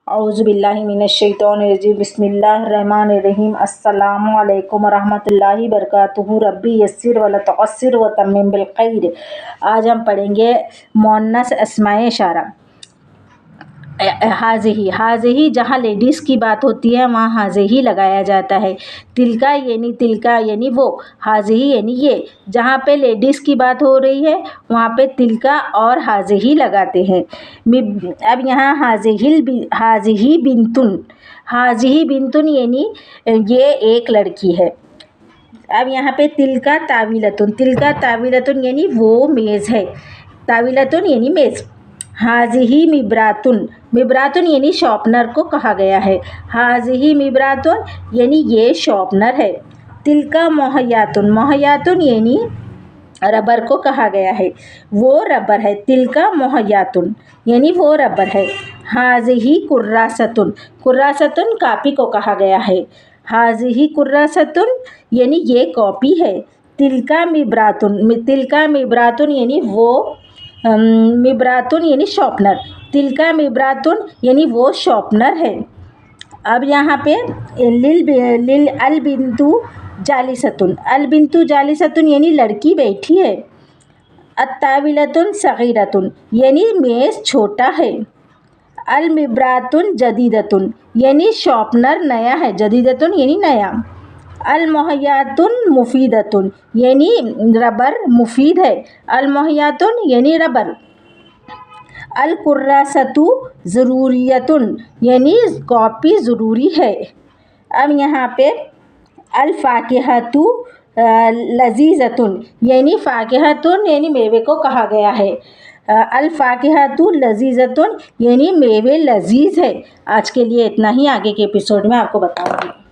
औज़ुबिल्लाहि मिनश्शैतानिर्रजीम बिस्मिल्लाहिर्रहमानिर्रहीम अस्सलामु अलैकुम रहमतुल्लाहि बरकातुहू रब्बी यस्सिर वला तुअस्सिर व तम्मिम बिल खैर। आज हम पढ़ेंगे मुअन्नस अस्माए इशारा। हाज़िही, हाज़िही जहाँ लेडीज़ की बात होती है वहाँ हाज़िही लगाया जाता है। तिलका यानी वो, हाज़िही यानी ये। जहाँ पे लेडीज़ की बात हो रही है वहाँ पे तिलका और हाज़िही लगाते हैं। अब यहाँ हाज़िही बिंतुन यानी ये एक लड़की है। अब यहाँ पे तिलका तावीलतुन यानी वो मेज़ है। तावीलतुन यानी मेज़। हाज़िही मिबरातुन यानी शॉर्पनर को कहा गया है। हाज़िही मिबरातुन यानी ये शॉर्पनर है। तिलका मोहयातुन यानी रबर को कहा गया है, वो रबर है। तिलका मोहयातुन यानी वो रबर है। हाज़िही कुर्रासतुन कापी को कहा गया है। हाज़िही कुर्रासतुन यानी ये कॉपी है। तिलका मिबरातुन यानी वो मिबरातुन यानी शॉर्पनर। तिलका मिबरातुन यानी वो शॉर्पनर है। अब यहाँ पे अलबिंतु जालिसतुन यानी लड़की बैठी है। अत्ताविलतुन सगीरतुन यानी मेज़ छोटा है। अलमिबरातुन जदीदतुन यानी शॉर्पनर नया है। जदीदतुन यानी नया। अलमोहयातुन मुफीदतुन यानी रबर मुफीद है। अलमोहयातुन यानी रबर। अलकुर्रासतु ज़रूरियतुन यानी कॉपी ज़रूरी है। अब यहाँ पे अलफ़ाकिहतु लज़ीज़तुन यानी मेवे को कहा गया है। अलफ़ाकिहतु लज़ीज़तुन यानी मेवे लजीज है। आज के लिए इतना ही, आगे के एपिसोड में आपको बताऊँगी।